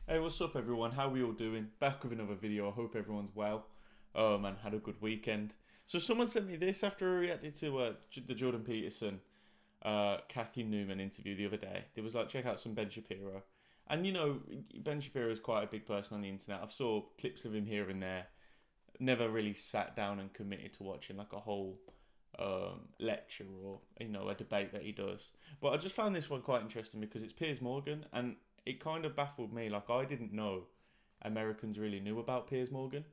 Hey, what's up, everyone? How are we all doing? Back with another video. I hope everyone's well, and had a good weekend. So someone sent me this after I reacted to the Jordan Peterson, Kathy Newman interview the other day. There was like, check out some Ben Shapiro, and Ben Shapiro is quite a big person on the internet. I've saw clips of him here and there. Never really sat down and committed to watching like a whole lecture or a debate that he does. But I just found this one quite interesting because it's Piers Morgan, and it kind of baffled me. Like, I didn't know Americans really knew about Piers Morgan.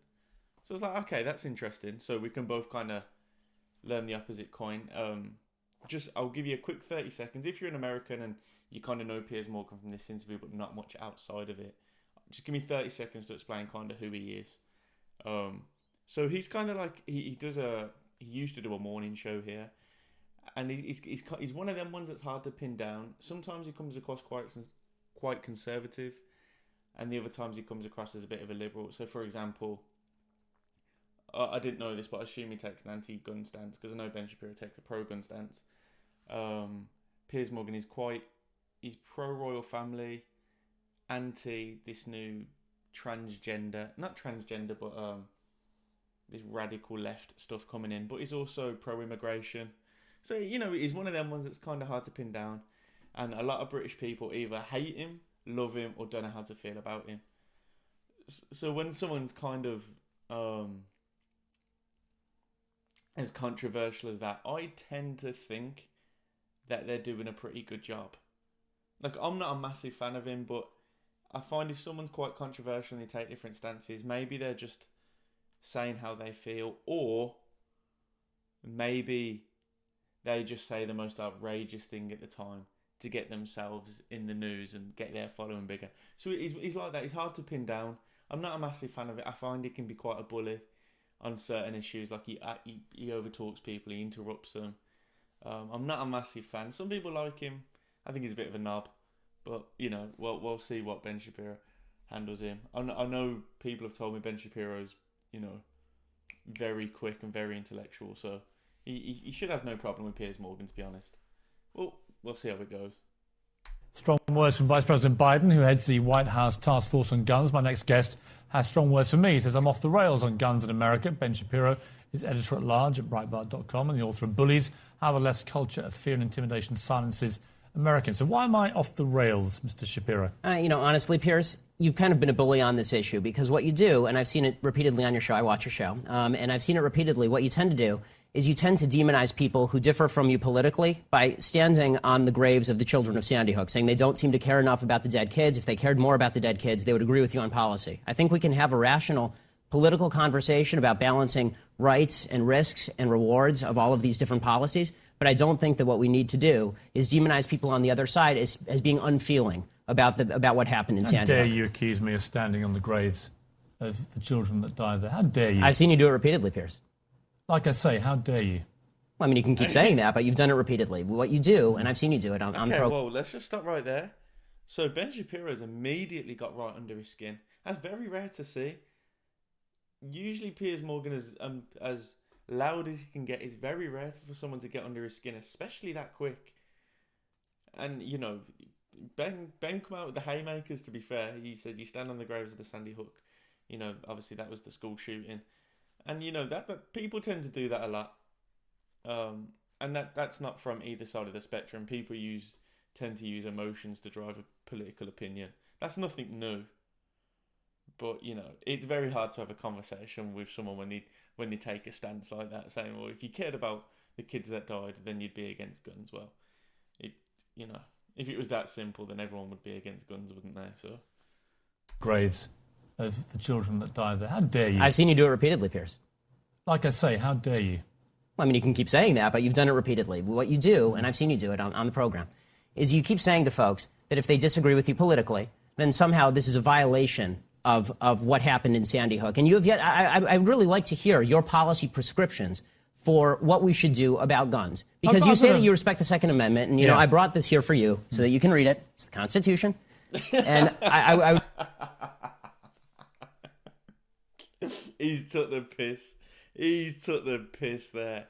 So I was like, okay, that's interesting. So we can both kind of learn the opposite coin. I'll give you a quick 30 seconds. If you're an American and you kind of know Piers Morgan from this interview, but not much outside of it, just give me 30 seconds to explain kind of who he is. So he's kind of like, he used to do a morning show here. And he's one of them ones that's hard to pin down. Sometimes he comes across quite conservative, and the other times he comes across as a bit of a liberal. So, for example, I didn't know this, but I assume he takes an anti-gun stance because I know Ben Shapiro takes a pro-gun stance. Piers Morgan is he's pro-royal family, anti this new not transgender, but this radical left stuff coming in. But he's also pro-immigration. So, he's one of them ones that's kind of hard to pin down. And a lot of British people either hate him, love him, or don't know how to feel about him. So when someone's kind of as controversial as that, I tend to think that they're doing a pretty good job. Like, I'm not a massive fan of him, but I find if someone's quite controversial and they take different stances, maybe they're just saying how they feel, or maybe they just say the most outrageous thing at the time to get themselves in the news and get their following bigger. So he's like that. He's hard to pin down. I'm not a massive fan of it. I find he can be quite a bully on certain issues. Like he overtalks people, he interrupts them. I'm not a massive fan. Some people like him. I think he's a bit of a knob, but we'll see what Ben Shapiro handles him. I know people have told me Ben Shapiro's very quick and very intellectual, so he should have no problem with Piers Morgan, to be honest. Well, we'll see how it goes. Strong words from Vice President Biden, who heads the White House Task Force on Guns. My next guest has strong words for me. He says, I'm off the rails on guns in America. Ben Shapiro is editor-at-large at Breitbart.com and the author of Bullies, How the Left's Culture of Fear and Intimidation Silences Americans. So why am I off the rails, Mr. Shapiro? Honestly, Piers, you've kind of been a bully on this issue because what you do, and I've seen it repeatedly on your show, I watch your show, and I've seen it repeatedly, what you tend to do is you tend to demonize people who differ from you politically by standing on the graves of the children of Sandy Hook, saying they don't seem to care enough about the dead kids. If they cared more about the dead kids, they would agree with you on policy. I think we can have a rational political conversation about balancing rights and risks and rewards of all of these different policies, but I don't think that what we need to do is demonize people on the other side as being unfeeling about what happened in Sandy Hook. How dare you accuse me of standing on the graves of the children that died there? How dare you? I've seen you do it repeatedly, Piers. Like I say, how dare you? Well, I mean, you can keep saying that, but you've done it repeatedly. What you do, and I've seen you do it on the program. Well, let's just stop right there. So Ben Shapiro's immediately got right under his skin. That's very rare to see. Usually Piers Morgan is as loud as he can get. It's very rare for someone to get under his skin, especially that quick. And, Ben come out with the haymakers, to be fair. He said, you stand on the graves of the Sandy Hook. Obviously that was the school shooting. And, that people tend to do that a lot. And that's not from either side of the spectrum. People tend to use emotions to drive a political opinion. That's nothing new. But, it's very hard to have a conversation with someone when they take a stance like that, saying, well, if you cared about the kids that died, then you'd be against guns. Well, if it was that simple, then everyone would be against guns, wouldn't they? So, graves of the children that died there. How dare you? I've seen you do it repeatedly, Piers. Like I say, how dare you? Well, I mean, you can keep saying that, but you've done it repeatedly. What you do, and I've seen you do it on the program, is you keep saying to folks that if they disagree with you politically, then somehow this is a violation of what happened in Sandy Hook. And you have yet, I'd really like to hear your policy prescriptions for what we should do about guns. Because you say that you respect the Second Amendment, and, I brought this here for you so that you can read it. It's the Constitution. And I He's took the piss. He's took the piss there.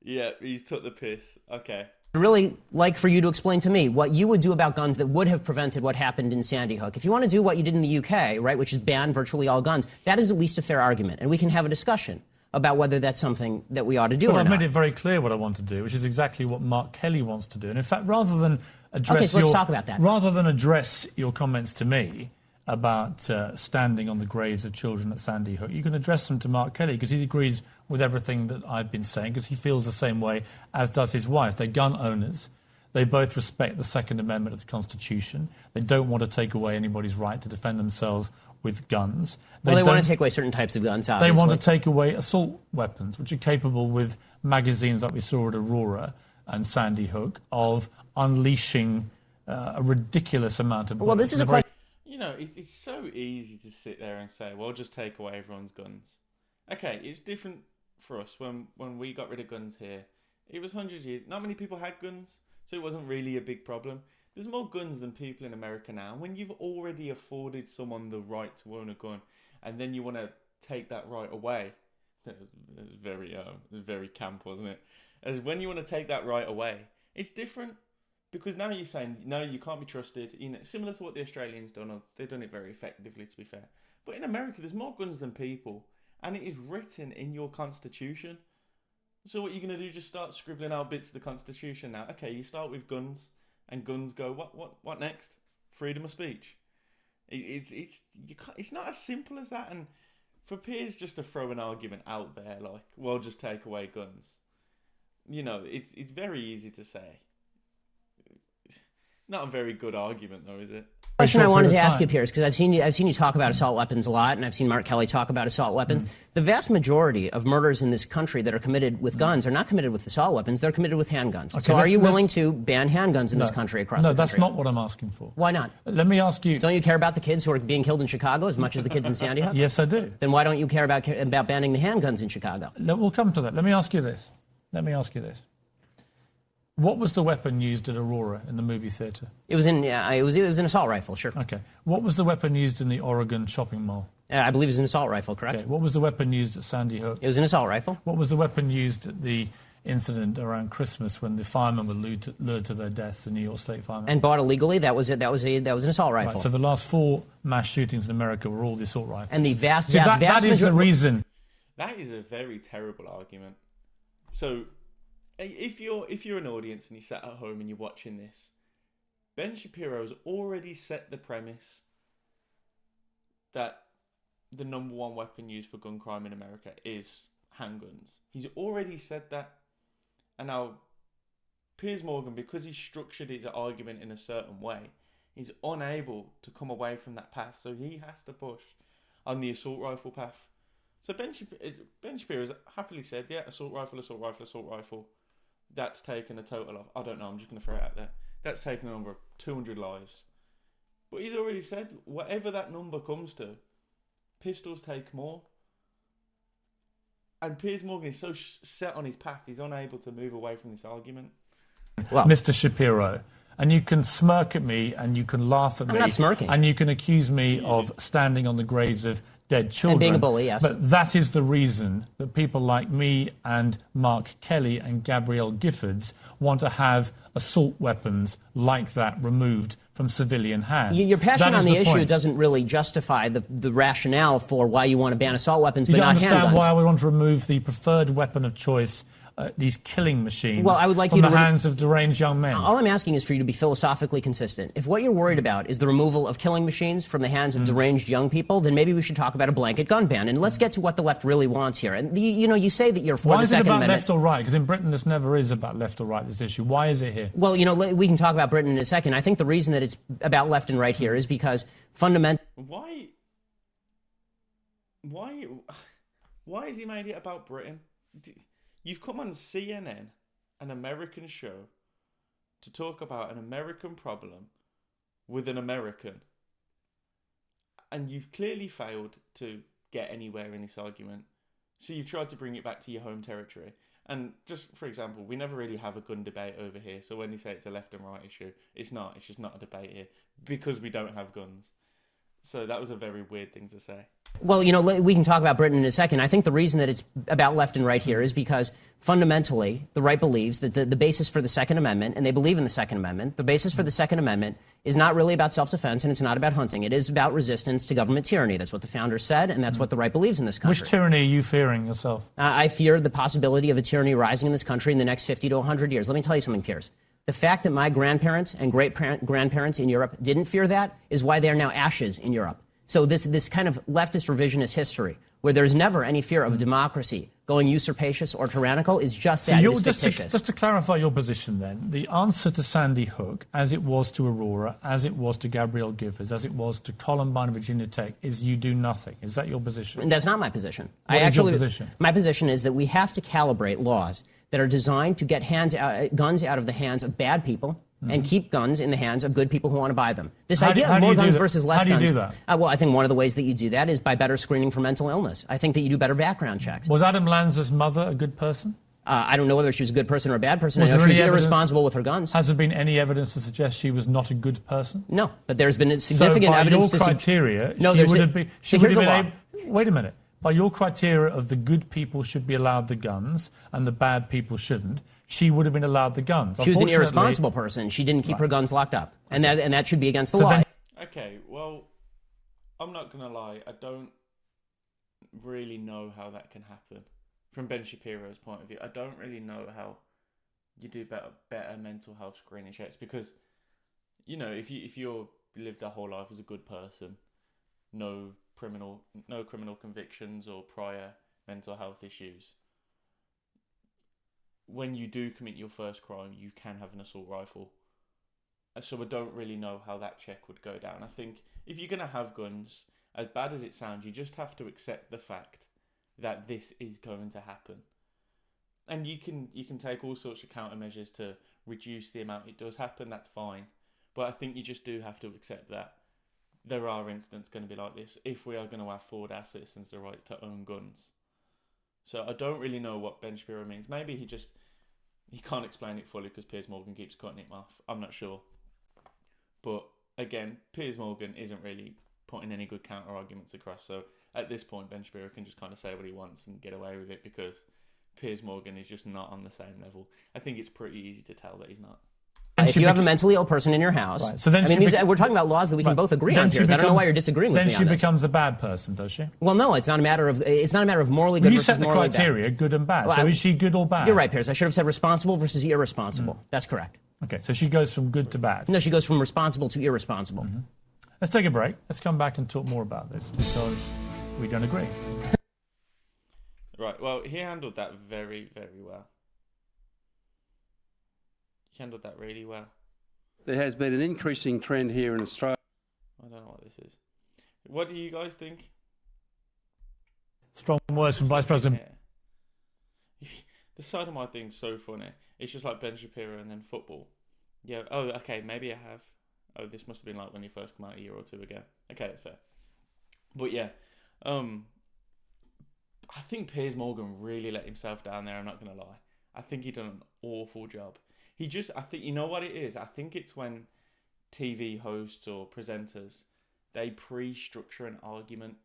Yeah, he's took the piss. Okay. I'd really like for you to explain to me what you would do about guns that would have prevented what happened in Sandy Hook. If you want to do what you did in the UK, right, which is ban virtually all guns, that is at least a fair argument, and we can have a discussion about whether that's something that we ought to do or I've not. made it very clear what I want to do, which is exactly what Mark Kelly wants to do. And in fact, rather than address let's talk about that. Rather than address your comments to me about standing on the graves of children at Sandy Hook, you can address them to Mark Kelly, because he agrees with everything that I've been saying, because he feels the same way, as does his wife. They're gun owners. They both respect the Second Amendment of the Constitution. They don't want to take away anybody's right to defend themselves with guns. They want to take away certain types of guns, obviously. They want to take away assault weapons, which are capable, with magazines like we saw at Aurora and Sandy Hook, of unleashing a ridiculous amount of bullets. Well, this is a question. You know, it's so easy to sit there and say, well, just take away everyone's guns. Okay, it's different for us. When we got rid of guns here, it was hundreds of years. Not many people had guns, so it wasn't really a big problem. There's more guns than people in America now. When you've already afforded someone the right to own a gun, and then you want to take that right away, it was very camp, wasn't it? As when you want to take that right away, it's different, because now you're saying no, you can't be trusted. You know, similar to what the Australians done. They've done it very effectively, to be fair. But in America, there's more guns than people, and it is written in your Constitution. So what you're going to do? Just start scribbling out bits of the Constitution now? Okay, you start with guns. And guns go, what next? Freedom of speech. It's not as simple as that. And for Piers just to throw an argument out there like, well, just take away guns. You know, it's very easy to say. It's not a very good argument, though, is it? Question I wanted to ask you, Piers, because I've seen you talk about assault weapons a lot, and I've seen Mark Kelly talk about assault weapons. The vast majority of murders in this country that are committed with guns are not committed with assault weapons; they're committed with handguns. Okay, so, are you willing to ban handguns in this country across the country? No, that's not what I'm asking for. Why not? Let me ask you. Don't you care about the kids who are being killed in Chicago as much as the kids in Sandy Hook? Yes, I do. Then why don't you care about banning the handguns in Chicago? We'll come to that. Let me ask you this. What was the weapon used at Aurora in the movie theatre? It was an assault rifle, sure. Okay. What was the weapon used in the Oregon shopping mall? I believe it was an assault rifle, correct? Okay. What was the weapon used at Sandy Hook? It was an assault rifle. What was the weapon used at the incident around Christmas when the firemen were lured to their deaths, the New York State firemen? And bought illegally. That was an assault rifle. Right, so the last 4 mass shootings in America were all the assault rifles. And the vast that is the reason. That is a very terrible argument. So, if you're an audience and you sat at home and you're watching this, Ben Shapiro's already set the premise that the number one weapon used for gun crime in America is handguns. He's already said that. And now, Piers Morgan, because he structured his argument in a certain way, he's unable to come away from that path. So he has to push on the assault rifle path. So Ben Shapiro has happily said, yeah, assault rifle. That's taken a total of, I don't know, I'm just going to throw it out there. That's taken a number of 200 lives. But he's already said, whatever that number comes to, pistols take more. And Piers Morgan is so set on his path, he's unable to move away from this argument. Well, Mr. Shapiro, and you can smirk at me and you can laugh at me. I'm not smirking. And you can accuse me of standing on the graves of dead children. And being a bully, yes. But that is the reason that people like me and Mark Kelly and Gabrielle Giffords want to have assault weapons like that removed from civilian hands. Your passion on the issue point. doesn't really justify the rationale for why you want to ban assault weapons, you but don't not handguns. understand why we want to remove the preferred weapon of choice, these killing machines, well, I would like from you the to hands of deranged young men. All I'm asking is for you to be philosophically consistent. If what you're worried about is the removal of killing machines from the hands of deranged young people, then maybe we should talk about a blanket gun ban. And let's get to what the left really wants here. And you say that you're for Why the Second Amendment. Why is it about left or right? Because in Britain this never is about left or right, this issue. Why is it here? Well, we can talk about Britain in a second. I think the reason that it's about left and right here is because fundamentally... Why has he made it about Britain? You've come on CNN, an American show, to talk about an American problem with an American. And you've clearly failed to get anywhere in this argument. So you've tried to bring it back to your home territory. And just for example, we never really have a gun debate over here. So when they say it's a left and right issue, it's not. It's just not a debate here because we don't have guns. So that was a very weird thing to say. Well, we can talk about Britain in a second. I think the reason that it's about left and right here is because fundamentally the right believes that the basis for the Second Amendment, and they believe in the Second Amendment, the basis for the Second Amendment is not really about self-defense and it's not about hunting. It is about resistance to government tyranny. That's what the founders said, and that's what the right believes in this country. Which tyranny are you fearing yourself? I fear the possibility of a tyranny rising in this country in the next 50 to 100 years. Let me tell you something, Piers. The fact that my grandparents and great-grandparents in Europe didn't fear that is why they are now ashes in Europe. So this kind of leftist revisionist history, where there's never any fear of democracy going usurpacious or tyrannical, is just that. It is fictitious. Just to clarify your position then, the answer to Sandy Hook, as it was to Aurora, as it was to Gabrielle Giffords, as it was to Columbine and Virginia Tech, is you do nothing. Is that your position? And that's not my position. What is your position? My position is that we have to calibrate laws that are designed to get guns out of the hands of bad people and keep guns in the hands of good people who want to buy them. This idea of more guns versus less guns. How do you do that? Well, I think one of the ways that you do that is by better screening for mental illness. I think that you do better background checks. Was Adam Lanza's mother a good person? I don't know whether she was a good person or a bad person. I know she was irresponsible with her guns. Has there been any evidence to suggest she was not a good person? No, but there's been significant evidence to... So by your criteria, she would have been... Wait a minute. By your criteria of the good people should be allowed the guns and the bad people shouldn't, she would have been allowed the guns. She was an irresponsible person. She didn't keep her guns locked up. And that should be against the law. Okay, well, I'm not going to lie. I don't really know how that can happen. From Ben Shapiro's point of view, I don't really know how you do better mental health screening checks because, if you lived a whole life as a good person, no criminal convictions or prior mental health issues, when you do commit your first crime, you can have an assault rifle. So I don't really know how that check would go down. I think if you're going to have guns, as bad as it sounds, you just have to accept the fact that this is going to happen. And you can take all sorts of countermeasures to reduce the amount it does happen, that's fine. But I think you just do have to accept that there are incidents going to be like this if we are going to afford our citizens the right to own guns. So I don't really know what Ben Shapiro means. Maybe he can't explain it fully because Piers Morgan keeps cutting him off. I'm not sure. But again, Piers Morgan isn't really putting any good counter arguments across. So at this point, Ben Shapiro can just kind of say what he wants and get away with it because Piers Morgan is just not on the same level. I think it's pretty easy to tell that he's not. If you have a mentally ill person in your house, right. So then we're talking about laws that we can both agree on. Piers. I don't know why you're disagreeing with me on this. Then she becomes a bad person, does she? Well, no, it's not a matter of morally good versus morally bad. You set the criteria, good and bad. So is she good or bad? You're right, Piers. I should have said responsible versus irresponsible. That's correct. Okay, so she goes from good to bad. No, she goes from responsible to irresponsible. Let's take a break. Let's come back and talk more about this because we don't agree. Right. Well, he handled that very, very well. He handled that really well. There has been an increasing trend here in Australia. I don't know what this is. What do you guys think? Strong words from Vice President. Yeah. The side of my thing's so funny. It's just like Ben Shapiro and then football. Yeah. Oh, okay. Maybe I have. Oh, this must have been like when he first came out a year or two ago. Okay, that's fair. But yeah, I think Piers Morgan really let himself down there. I'm not gonna lie. I think he done an awful job. I think, you know what it is? I think it's when TV hosts or presenters, they pre-structure an argument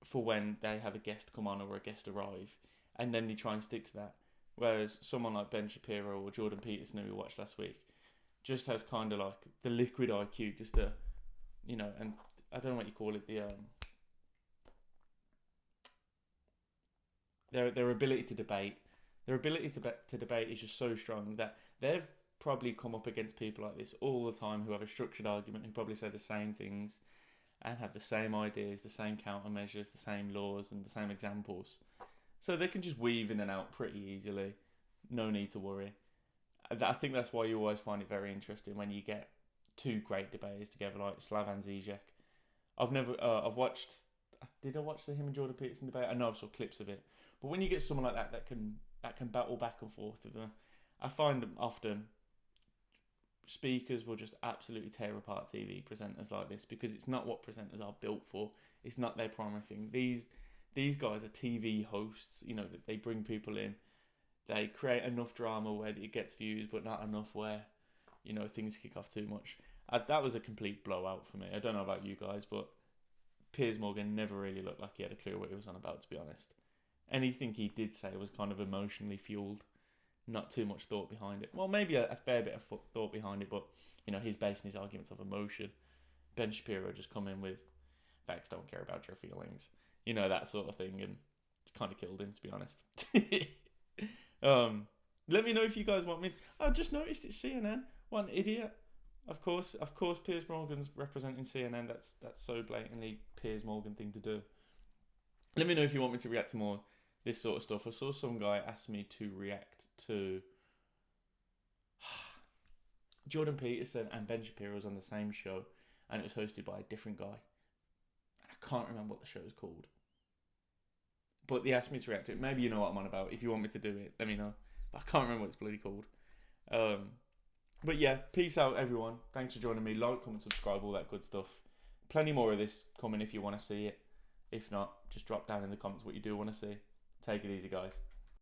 for when they have a guest come on or a guest arrive, and then they try and stick to that. Whereas someone like Ben Shapiro or Jordan Peterson, who we watched last week, just has kind of like the liquid IQ, just to, and I don't know what you call it, their ability to debate. Their ability to debate is just so strong that they've probably come up against people like this all the time who have a structured argument, who probably say the same things and have the same ideas, the same countermeasures, the same laws and the same examples. So they can just weave in and out pretty easily. No need to worry. I think that's why you always find it very interesting when you get two great debaters together like Slavan Zizek. I've watched... Did I watch him and Jordan Peterson debate? I know I've saw clips of it. But when you get someone like that can battle back and forth with them, I find them often speakers will just absolutely tear apart TV presenters like this because it's not what presenters are built for. It's not their primary thing. These guys are TV hosts. They bring people in. They create enough drama where it gets views, but not enough where, things kick off too much. That was a complete blowout for me. I don't know about you guys, but Piers Morgan never really looked like he had a clue what he was on about, to be honest. Anything he did say was kind of emotionally fueled. Not too much thought behind it. Well, maybe a fair bit of thought behind it, but, he's basing his arguments off emotion. Ben Shapiro just come in with, facts don't care about your feelings. That sort of thing, and it's kind of killed him, to be honest. Let me know if you guys want me. I just noticed it's CNN. What an idiot. Of course, Piers Morgan's representing CNN. That's so blatantly Piers Morgan thing to do. Let me know if you want me to react to more this sort of stuff. I saw some guy ask me to react to Jordan Peterson and Ben Shapiro was on the same show, and it was hosted by a different guy. I can't remember what the show is called. But they asked me to react to it. Maybe you know what I'm on about. If you want me to do it, let me know. But I can't remember what it's bloody called. But yeah, peace out, everyone. Thanks for joining me. Like, comment, subscribe, all that good stuff. Plenty more of this coming if you want to see it. If not, just drop down in the comments what you do want to see. Take it easy, guys.